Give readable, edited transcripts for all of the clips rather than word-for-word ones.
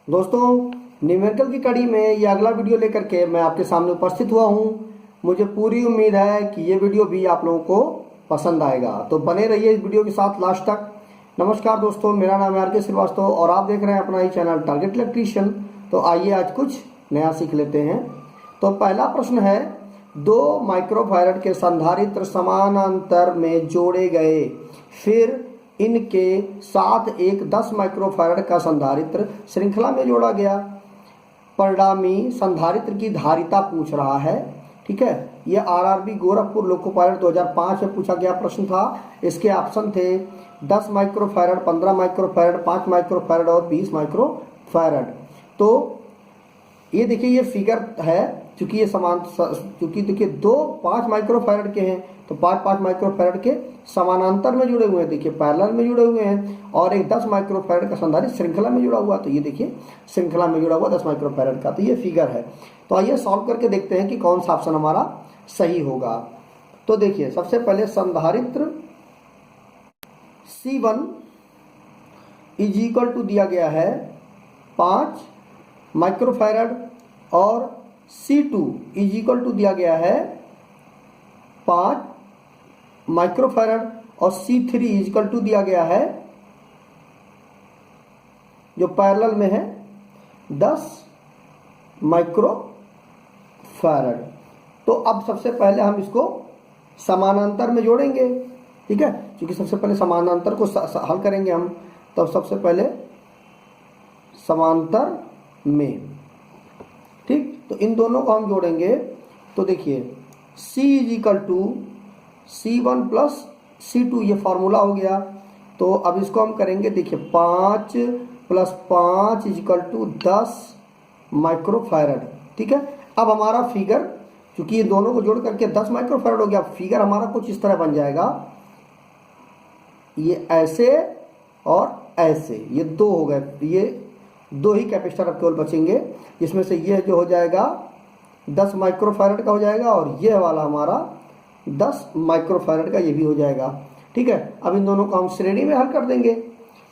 दोस्तों, न्यूमेरिकल की कड़ी में ये अगला वीडियो लेकर के मैं आपके सामने उपस्थित हुआ हूँ। मुझे पूरी उम्मीद है कि ये वीडियो भी आप लोगों को पसंद आएगा, तो बने रहिए इस वीडियो के साथ लास्ट तक। नमस्कार दोस्तों, मेरा नाम है आर के श्रीवास्तव और आप देख रहे हैं अपना ही चैनल टारगेट इलेक्ट्रीशियन। तो आइए आज कुछ नया सीख लेते हैं। तो पहला प्रश्न है, 2 माइक्रोफैरड के संधारित्र समानांतर में जोड़े गए, फिर इनके साथ एक 10 माइक्रोफैरड का संधारित्र श्रृंखला में जोड़ा गया। परिणामी संधारित्र की धारिता पूछ रहा है। ठीक है, यह आरआरबी गोरखपुर लोको पायलट 2005 में पूछा गया प्रश्न था। इसके ऑप्शन थे 10 माइक्रोफैरड, 15 माइक्रोफैरड, 5 माइक्रोफैरड और 20 माइक्रोफैरड। तो ये देखिए, ये फिगर है। चूंकि ये समान, चूंकि देखिए 2 5 माइक्रोफैरड के हैं, तो 5 माइक्रोफैरड के समानांतर में जुड़े हुए हैं, देखिए पैरेलल में जुड़े हुए हैं, और एक 10 माइक्रोफैरड का संधारित्र श्रृंखला में जुड़ा हुआ। तो ये देखिए श्रृंखला में जुड़ा हुआ 10 माइक्रोफैरड का, तो ये फिगर है। तो आइए सॉल्व करके देखते हैं कि कौन सा ऑप्शन हमारा सही होगा। तो देखिए, सबसे पहले संधारित्र C1 इज इक्वल टू दिया गया है 5 माइक्रोफैरड और C2 इज इक्वल टू दिया गया है 5 माइक्रोफैरड और C3 इज इक्वल टू दिया गया है, जो पैरेलल में है, 10 माइक्रोफैरड। तो अब सबसे पहले हम इसको समानांतर में जोड़ेंगे। ठीक है, क्योंकि सबसे पहले समानांतर को हल करेंगे हम। तो सबसे पहले समांतर में, ठीक, तो इन दोनों को हम जोड़ेंगे। तो देखिए C is equal to C1 plus C2, ये फॉर्मूला हो गया। तो अब इसको हम करेंगे, देखिए 5 plus 5 is equal to 10 microfarad. ठीक है, अब हमारा फिगर, क्योंकि ये दोनों को जोड़ करके 10 माइक्रोफैरड हो गया, फिगर हमारा कुछ इस तरह बन जाएगा। ये ऐसे और ऐसे, ये 2 हो गए, ये 2 ही कैपेसिटर अब केवल बचेंगे, जिसमें से ये जो हो जाएगा 10 माइक्रोफैरड का हो जाएगा, और ये वाला हमारा 10 माइक्रोफैरड का ये भी हो जाएगा। ठीक है, अब इन दोनों को हम श्रेणी में हल कर देंगे।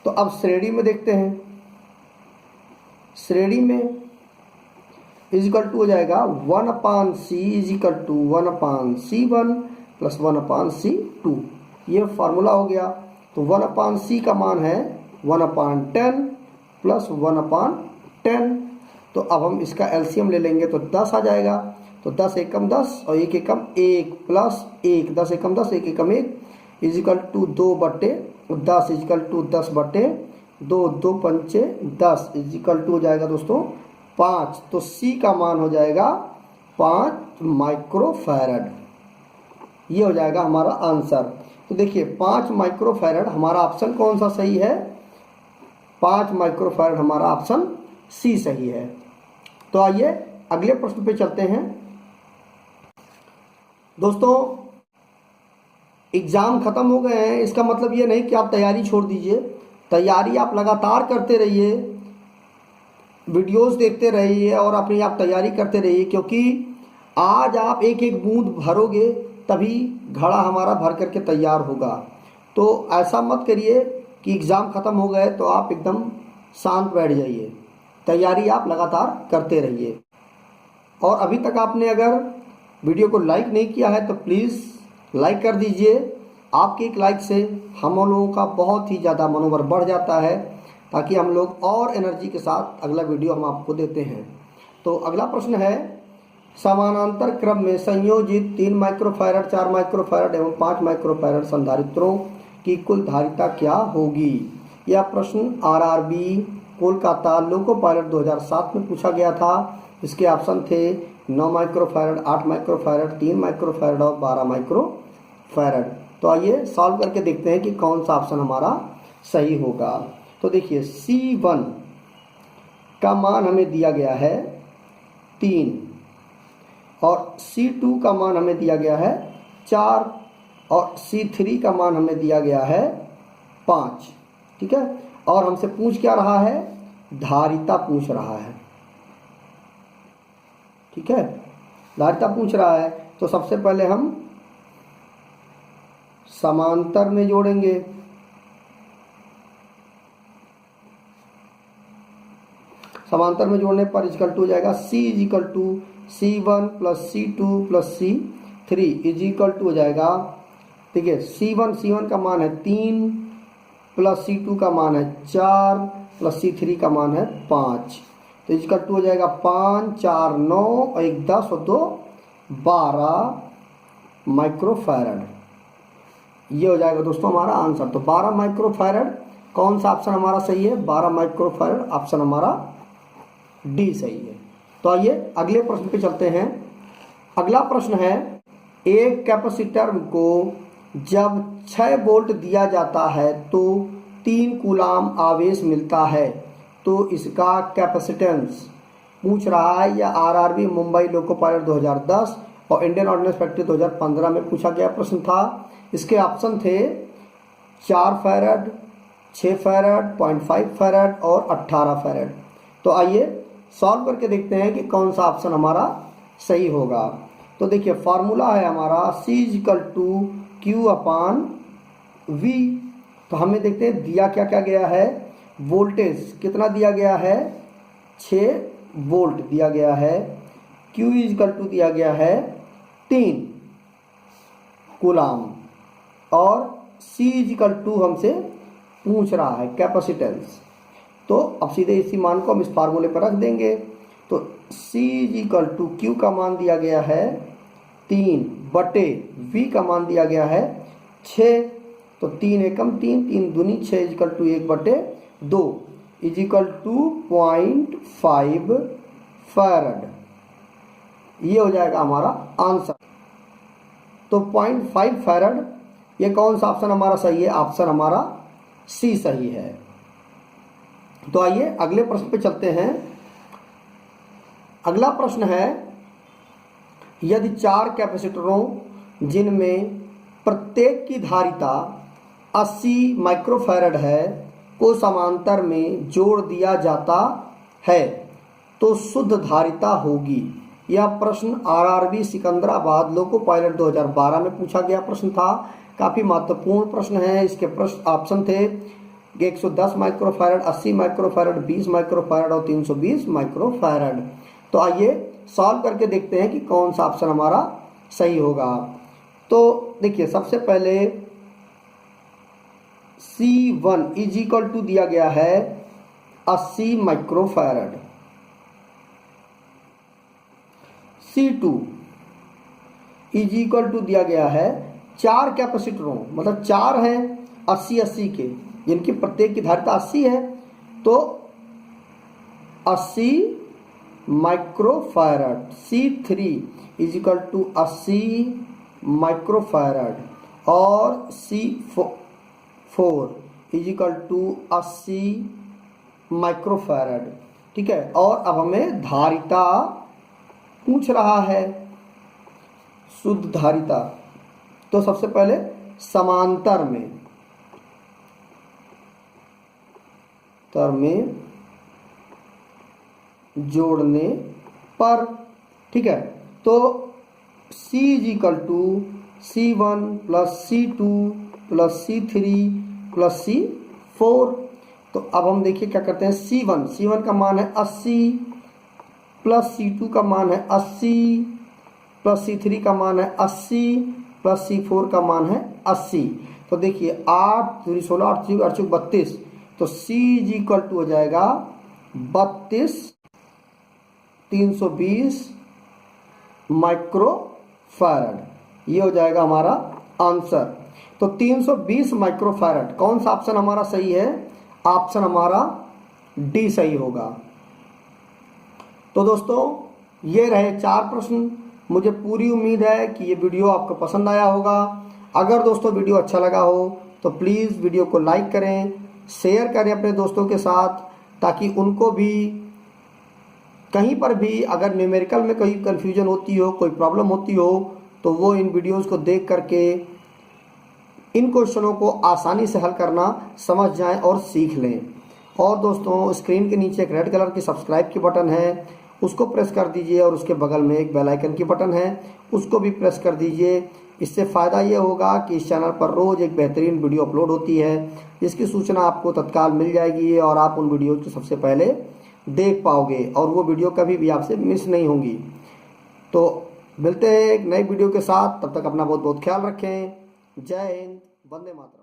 तो अब श्रेणी में देखते हैं, श्रेणी में इज इक्वल टू हो जाएगा 1/C is equal to 1/C1 plus 1/C2, ये फार्मूला हो गया। तो 1/C का मान है 1/10 प्लस 1/10। तो अब हम इसका एलसीएम ले लेंगे तो 10 आ जाएगा। तो 10 एकम 10 और 1 एकम 1 प्लस 1, 10 एकम 10, 1 एकम 1 is equal to 2/10 is equal to 10/2, 2 पंचे 10 इज इक्वल टू हो जाएगा दोस्तों 5। तो C का मान हो जाएगा 5 माइक्रोफैरड, ये हो जाएगा हमारा आंसर। तो देखिए 5 माइक्रोफैरड हमारा ऑप्शन कौन सा सही है? 5 माइक्रोफैरड हमारा ऑप्शन C सही है। तो आइए अगले प्रश्न पे चलते हैं। दोस्तों, एग्जाम खत्म हो गए हैं, इसका मतलब ये नहीं कि आप तैयारी छोड़ दीजिए। तैयारी आप लगातार करते रहिए, वीडियोस देखते रहिए और अपनी आप तैयारी करते रहिए, क्योंकि आज आप एक एक बूंद भरोगे तभी घड़ा हमारा भर करके तैयार होगा। तो ऐसा मत करिए कि एग्ज़ाम ख़त्म हो गए तो आप एकदम शांत बैठ जाइए, तैयारी आप लगातार करते रहिए। और अभी तक आपने अगर वीडियो को लाइक नहीं किया है तो प्लीज़ लाइक कर दीजिए। आपके एक लाइक से हम लोगों का बहुत ही ज़्यादा मनोबल बढ़ जाता है, ताकि हम लोग और एनर्जी के साथ अगला वीडियो हम आपको देते हैं। तो अगला प्रश्न है, समानांतर क्रम में संयोजित 3 माइक्रोफैरड, 4 माइक्रोफैरड एवं 5 माइक्रोफैरड संधारित्रों की कुल धारिता क्या होगी? यह प्रश्न आरआरबी कोलकाता लोको पायलट 2007 में पूछा गया था। इसके ऑप्शन थे 9 माइक्रोफैरड, 8 माइक्रोफैरड, 3 माइक्रोफैरड और 12 माइक्रोफैरड। तो आइए सॉल्व करके देखते हैं कि कौन सा ऑप्शन हमारा सही होगा। तो देखिए C1 का मान हमें दिया गया है 3 और C2 का मान हमें दिया गया है 4 और C3 का मान हमें दिया गया है 5। ठीक है, और हमसे पूछ क्या रहा है? धारिता पूछ रहा है। ठीक है, धारिता पूछ रहा है। तो सबसे पहले हम समांतर में जोड़ेंगे। समांतर में जोड़ने पर इजिकल टू हो जाएगा C is equal to C1 plus C2 plus C3 is equal to हो जाएगा, देखिए C1 का मान है 3 प्लस C2 का मान है 4 प्लस C3 का मान है 5, तो इजिकल टू हो जाएगा 5 4 9 और 1 10 और 2 12 माइक्रोफैरड। ये हो जाएगा दोस्तों हमारा आंसर। तो 12 माइक्रोफैरड, कौन सा ऑप्शन हमारा सही है? 12 माइक्रोफैरड ऑप्शन हमारा डी सही है। तो आइए अगले प्रश्न पे चलते हैं। अगला प्रश्न है, एक कैपेसिटर को जब 6 वोल्ट दिया जाता है तो 3 कूलाम आवेश मिलता है, तो इसका कैपेसिटेंस पूछ रहा है। या आरआरबी मुंबई लोको पायलट 2010 और इंडियन ऑर्डिनेंस फैक्ट्री 2015 में पूछा गया प्रश्न था। इसके ऑप्शन थे 4 फैरड, 6 फैरड, 0.5 फैरड और 18 फैरड। तो आइए सॉल्व करके देखते हैं कि कौन सा ऑप्शन हमारा सही होगा। तो देखिए फॉर्मूला है हमारा C is equal to Q upon V। तो हमें देखते हैं दिया क्या क्या गया है। वोल्टेज कितना दिया गया है? 6 वोल्ट दिया गया है। Q इजिकल टू दिया गया है 3 कूलाम और C इजिकल टू हमसे पूछ रहा है कैपेसिटेंस। तो अब सीधे इसी मान को हम इस फार्मूले पर रख देंगे। तो C इजिकल टू Q का मान दिया गया है 3 बटे V का मान दिया गया है 6। तो 3 एकम 3, 3 दूनी 6 इजिकल टू 1 बटे 2 इजिकल टू 0.5 फैरड। ये हो जाएगा हमारा आंसर। तो 0.5 फैरड, ये कौन सा ऑप्शन हमारा सही है? ऑप्शन हमारा C सही है। तो आइए अगले प्रश्न पे चलते हैं। अगला प्रश्न है, यदि 4 कैपेसिटरों जिनमें प्रत्येक की धारिता 80 माइक्रोफैरड है को समांतर में जोड़ दिया जाता है तो शुद्ध धारिता होगी। यह प्रश्न आरआरबी सिकंदराबाद लोको पायलट 2012 में पूछा गया प्रश्न था। काफी महत्वपूर्ण प्रश्न है। इसके प्रश्न ऑप्शन थे 110 माइक्रोफैरड, 80 माइक्रोफैरड, 20 माइक्रोफैरड और 320 माइक्रोफैरड। तो आइए सॉल्व करके देखते हैं कि कौन सा ऑप्शन हमारा सही होगा। तो देखिए सबसे पहले C1 इजिकल टू दिया गया है 80 माइक्रोफैरड, C2 इजिकल टू दिया गया है 4 कैपेसिटरों, मतलब 4 हैं 80 के, जिनकी प्रत्येक की धारिता 80 है, तो 80 microfarad. C3 is equal to 80 microfarad और C4 इजिकल टू 80 माइक्रोफैरड। ठीक है। और अब हमें धारिता पूछ रहा है, शुद्ध धारिता। तो सबसे पहले समांतर में जोड़ने पर, ठीक है, तो C is equal to C1 plus C2 plus C3 plus C4। तो अब हम देखिए क्या करते हैं। C1 का मान है 80 प्लस C2 का मान है 80 प्लस C3 का मान है 80 प्लस C4 का मान है 80। तो देखिए 8 दूनी 16, 8 चौक 8 चौक 32। तो C इजिकल टू हो जाएगा 32 320 माइक्रोफैरड। ये हो जाएगा हमारा आंसर। तो 320 माइक्रोफैरड, कौन सा ऑप्शन हमारा सही है? ऑप्शन हमारा डी सही होगा। तो दोस्तों ये रहे 4 प्रश्न। मुझे पूरी उम्मीद है कि ये वीडियो आपको पसंद आया होगा। अगर दोस्तों वीडियो अच्छा लगा हो तो प्लीज़ वीडियो को लाइक करें, शेयर करें अपने दोस्तों के साथ, ताकि उनको भी कहीं पर भी अगर न्यूमेरिकल में कोई कन्फ्यूजन होती हो, कोई प्रॉब्लम होती हो, तो वो इन वीडियोस को देख करके इन क्वेश्चनों को आसानी से हल करना समझ जाएं और सीख लें। और दोस्तों स्क्रीन के नीचे एक रेड कलर की सब्सक्राइब की बटन है, उसको प्रेस कर दीजिए और उसके बगल में एक बेल आइकन की बटन है, उसको भी प्रेस कर दीजिए। इससे फ़ायदा ये होगा कि इस चैनल पर रोज़ एक बेहतरीन वीडियो अपलोड होती है, जिसकी सूचना आपको तत्काल मिल जाएगी और आप उन वीडियो को सबसे पहले देख पाओगे और वो वीडियो कभी भी आपसे मिस नहीं होंगी। तो मिलते हैं एक नई वीडियो के साथ, तब तक अपना बहुत बहुत ख्याल रखें। जय हिंद, वंदे मातरम।